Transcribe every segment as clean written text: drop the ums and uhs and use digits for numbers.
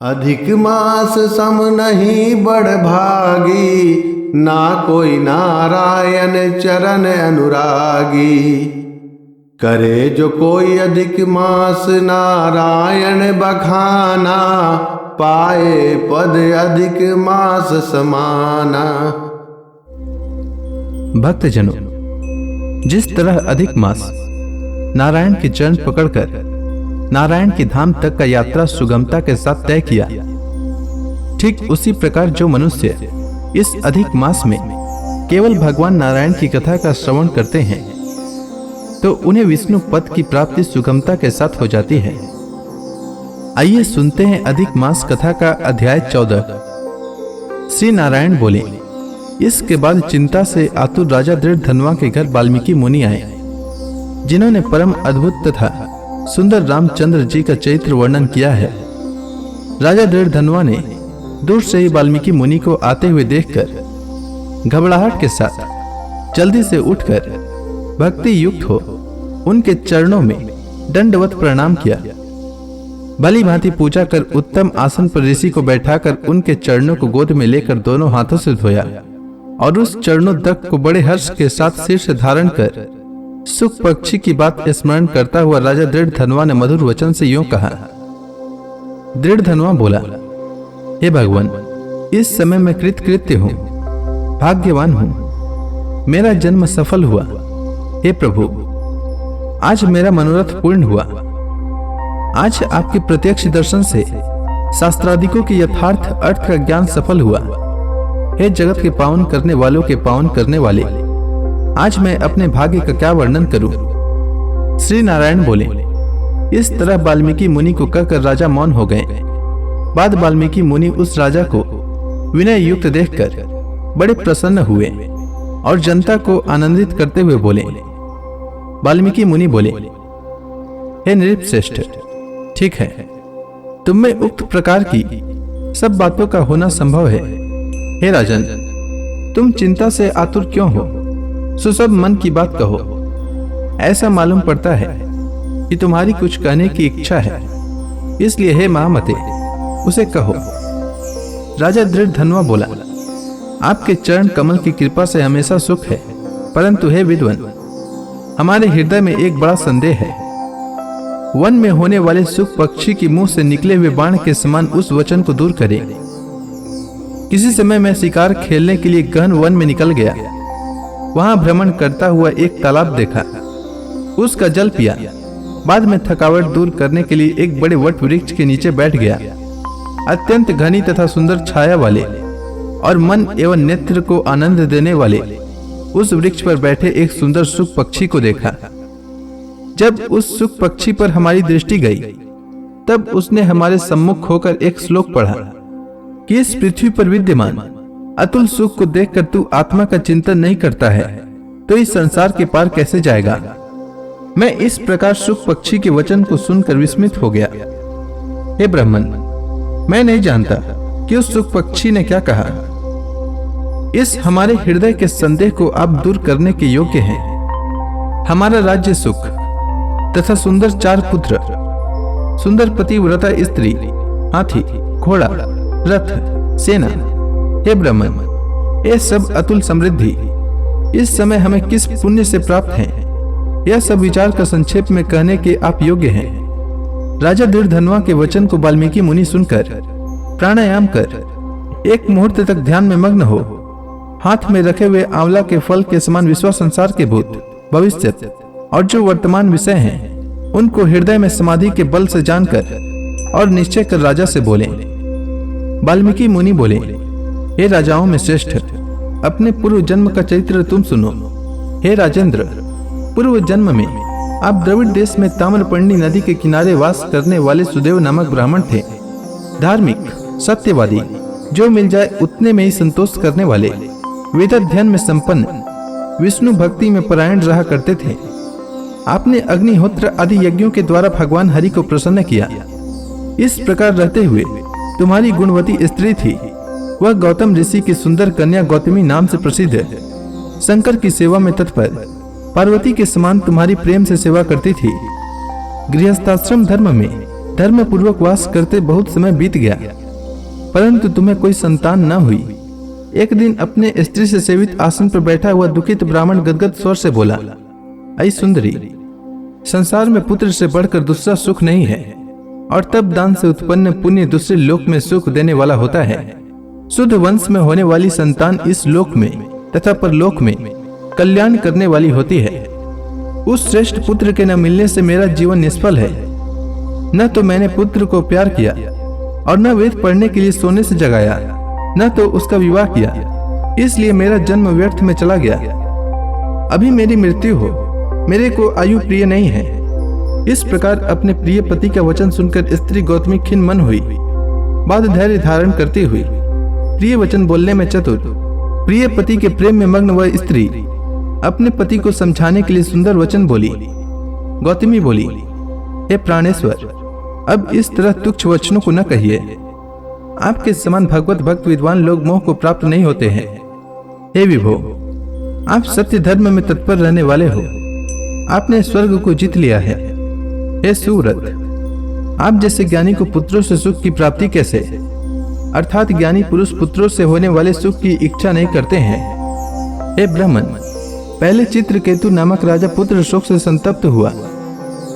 अधिक मास सम नहीं बड़ भागी, ना कोई नारायण चरण अनुरागी। करे जो कोई अधिक मास नारायण बखाना, पाए पद अधिक मास समाना। भक्तजनों, जिस तरह अधिक मास नारायण के चरण पकड़कर नारायण के धाम तक का यात्रा सुगमता के साथ तय किया, ठीक उसी प्रकार जो मनुष्य इस अधिक मास में केवल भगवान नारायण की कथा का श्रवण करते हैं तो उन्हें विष्णु पद की प्राप्ति सुगमता के साथ हो जाती है। आइए सुनते हैं अधिक मास कथा का अध्याय 14। श्री नारायण बोले, इसके बाद चिंता से आतुर राजा दृढ़धनवा के घर वाल्मीकि मुनि आए, जिन्होंने परम अद्भुत तथा सुंदर रामचंद्र जी का चरित्र वर्णन किया है। राजा दृढ़धनवा ने दूर से ही वाल्मीकि मुनि को आते हुए देखकर घबराहट के साथ जल्दी से उठकर भक्ति युक्त हो उनके चरणों में दंडवत प्रणाम किया। भली भांति पूजा कर उत्तम आसन पर ऋषि को बैठाकर उनके चरणों को गोद में लेकर दोनों हाथों से धोया और उस चरणोदक को बड़े हर्ष के साथ सिर से धारण कर सुख पक्षी की बात स्मरण करता हुआ राजा दृढ़धनवा ने मधुर वचन से यूं कहा। दृढ़धनवा बोला, हे भगवान, इस समय मैं कृतकृत्य हूं, भाग्यवान हूं, मेरा जन्म सफल हुआ। हे प्रभु, आज मेरा मनोरथ पूर्ण हुआ। आज आपके प्रत्यक्ष दर्शन से शास्त्रादिकों के यथार्थ अर्थ का ज्ञान सफल हुआ। हे जगत के पावन करने वालों के पावन करने वाले, आज मैं अपने भाग्य का क्या वर्णन करूं। श्री नारायण बोले, इस तरह वाल्मीकि मुनि को कहकर राजा मौन हो गए। बाद वाल्मीकि मुनि उस राजा को विनय युक्त देखकर बड़े प्रसन्न हुए और जनता को आनंदित करते हुए बोले। वाल्मीकि मुनि बोले, हे नृपश्रेष्ठ, ठीक है, तुम में उक्त प्रकार की सब बातों का होना संभव है। हे राजन, तुम चिंता से आतुर क्यों हो? सो सब मन की बात कहो। ऐसा मालूम पड़ता है कि तुम्हारी कुछ कहने की इच्छा है, इसलिए हे महामते, उसे कहो। राजा दृढ़धनवा बोला, आपके चरण कमल की कृपा से हमेशा सुख है, परंतु हे विद्वान, हमारे हृदय में एक बड़ा संदेह है। वन में होने वाले सुख पक्षी की मुंह से निकले हुए बाण के समान उस वचन को दूर करें। किसी समय मैं शिकार खेलने के लिए गहन वन में निकल गया। वहां भ्रमण करता हुआ एक तालाब देखा, उसका जल पिया। बाद में थकावट दूर करने के लिए एक बड़े वट वृक्ष के नीचे बैठ गया। अत्यंत घनी तथा सुंदर छाया वाले और मन एवं नेत्र को आनंद देने वाले उस वृक्ष पर बैठे एक सुंदर सुख पक्षी को देखा। जब उस सुख पक्षी पर हमारी दृष्टि गई, तब उसने हमारे सम्मुख होकर एक श्लोक पढ़ा कि इस पृथ्वी पर विद्यमान अतुल सुख को देखकर तू आत्मा का चिंतन नहीं करता है तो इस संसार के पार कैसे जाएगा। मैं इस प्रकार सुख पक्षी के वचन को सुनकर विस्मित हो गया। हे ब्राह्मण, मैं नहीं जानता कि उस सुख पक्षी ने क्या कहा। इस हमारे हृदय के संदेह को आप दूर करने के योग्य हैं। हमारा राज्य सुख तथा सुंदर 4 पुत्र, सुंदर पतिव्रता स्त्री, हाथी, घोड़ा, रथ, सेना, हे ब्राह्मण, ये सब अतुल समृद्धि इस समय हमें किस पुण्य से प्राप्त है, यह सब विचार का संक्षेप में कहने के आप योग्य हैं। राजा दृढ़धनवा के वचन को वाल्मीकि मुनि सुनकर प्राणायाम कर एक मुहूर्त तक ध्यान में मग्न हो हाथ में रखे हुए आंवला के फल के समान विश्व संसार के भूत, भविष्य और जो वर्तमान विषय हैं उनको हृदय में समाधि के बल से जानकर और निश्चय कर राजा से बोले। वाल्मीकि मुनि बोले, हे राजाओं में श्रेष्ठ, अपने पूर्व जन्म का चरित्र तुम सुनो। हे राजेंद्र, पूर्व जन्म में आप द्रविड़ देश में ताम्रपर्णी नदी के किनारे वास करने वाले सुदेव नामक ब्राह्मण थे। धार्मिक, सत्यवादी, जो मिल जाए उतने में ही संतोष करने वाले, वेदाध्ययन में संपन्न, विष्णु भक्ति में परायण रहा करते थे। आपने अग्निहोत्र आदि यज्ञों के द्वारा भगवान हरि को प्रसन्न किया। इस प्रकार रहते हुए तुम्हारी गुणवती स्त्री थी, वह गौतम ऋषि की सुंदर कन्या गौतमी नाम से प्रसिद्ध है। शंकर की सेवा में तत्पर, पार्वती के समान तुम्हारी प्रेम से सेवा करती थी। गृहस्थाश्रम धर्म में धर्म पूर्वक वास करते बहुत समय बीत गया, परंतु तुम्हें कोई संतान न हुई। एक दिन अपने स्त्री से सेवित आसन पर बैठा हुआ दुखित ब्राह्मण गदगद स्वर से बोला, ऐ सुंदरी, संसार में पुत्र से बढ़कर दूसरा सुख नहीं है, और तब दान से उत्पन्न पुण्य दूसरे लोक में सुख देने वाला होता है। शुद्ध वंश में होने वाली संतान इस लोक में तथा परलोक में कल्याण करने वाली होती है। उस श्रेष्ठ पुत्र के न मिलने से मेरा जीवन निष्फल है। न तो मैंने पुत्र को प्यार किया और न वेद पढ़ने के लिए सोने से जगाया, न तो उसका विवाह किया, इसलिए मेरा जन्म व्यर्थ में चला गया। अभी मेरी मृत्यु हो, मेरे को आयु प्रिय नहीं है। इस प्रकार अपने प्रिय पति का वचन सुनकर स्त्री गौतमी खिन्न मन हुई। बाद धैर्य धारण करती हुई, प्रिय वचन बोलने में चतुर, प्रिय पति के प्रेम में मग्न वह स्त्री अपने पति को समझाने के लिए सुंदर वचन बोली। गौतमी बोली, हे प्राणेश्वर, अब इस तरह तुच्छ वचनों को न कहिए। आपके समान भगवत भक्त विद्वान लोग मोह को प्राप्त नहीं होते हैं। हे विभो, आप सत्य धर्म में तत्पर रहने वाले हो, आपने स्वर्ग को जीत लिया है। हे सुव्रत, आप जैसे ज्ञानी को पुत्रों से सुख की प्राप्ति कैसे, अर्थात ज्ञानी पुरुष पुत्रों से होने वाले सुख की इच्छा नहीं करते हैं। हे ब्राह्मण, पहले चित्रकेतु नामक राजा पुत्र शोक से संतप्त हुआ,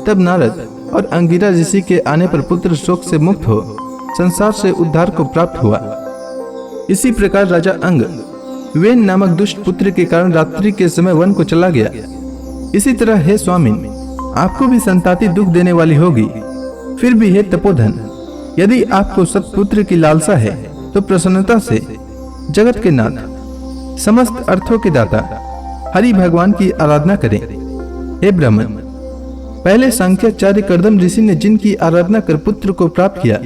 तब नारद और अंगिरा ऋषि के आने पर पुत्र शोक से मुक्त हो संसार से उद्धार को प्राप्त हुआ। इसी प्रकार राजा अंग वेन नामक दुष्ट पुत्र के कारण रात्रि के समय वन को चला गया। इसी तरह हे स्वामिन, आपको भी संताति दुख देने वाली होगी। फिर भी हे तपोधन, यदि आपको सत्पुत्र की लालसा है तो प्रसन्नता से जगत के नाथ, समस्त अर्थों के दाता हरि भगवान की आराधना करें। हे ब्राह्मण, पहले सांख्याचार्य कर्दम ऋषि ने जिनकी आराधना कर पुत्र को प्राप्त किया,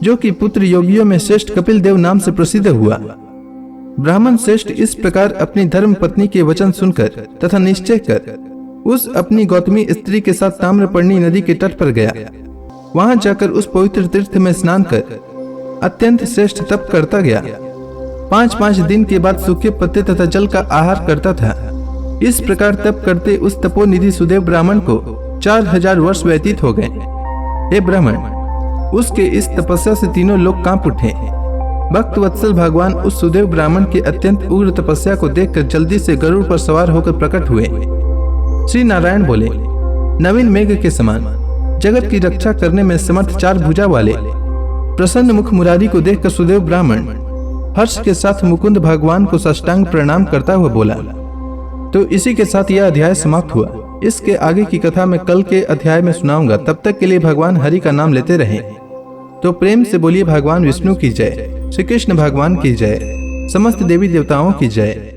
जो कि पुत्र योगियों में श्रेष्ठ कपिल देव नाम से प्रसिद्ध हुआ। ब्राह्मण श्रेष्ठ इस प्रकार अपनी धर्म पत्नी के वचन सुनकर तथा निश्चय कर उस अपनी गौतमी स्त्री के साथ ताम्रपर्णी नदी के तट पर गया। वहां जाकर उस पवित्र तीर्थ में स्नान कर अत्यंत श्रेष्ठ तप करता गया। 5-5 दिन के बाद सूखे पत्ते तथा जल का आहार करता था। इस प्रकार तप करते उस तपोनिधि सुदेव ब्राह्मण को 4000 वर्ष व्यतीत हो गए। हे ब्राह्मण, उसके इस तपस्या से तीनों लोग कांप उठे। भक्त वत्सल भगवान उस सुदेव ब्राह्मण की अत्यंत उग्र तपस्या को देखकर जल्दी से गरुड़ पर सवार होकर प्रकट हुए। श्री नारायण बोले, नवीन मेघ के समान जगत की रक्षा करने में समर्थ 4 भुजा वाले प्रसन्न मुख मुरारी को देखकर सुदेव ब्राह्मण हर्ष के साथ मुकुंद भगवान को साष्टांग प्रणाम करता हुआ बोला। तो इसी के साथ यह अध्याय समाप्त हुआ। इसके आगे की कथा मैं कल के अध्याय में सुनाऊंगा। तब तक के लिए भगवान हरि का नाम लेते रहें। तो प्रेम से बोलिए भगवान विष्णु की जय, श्री कृष्ण भगवान की जय, समस्त देवी देवताओं की जय।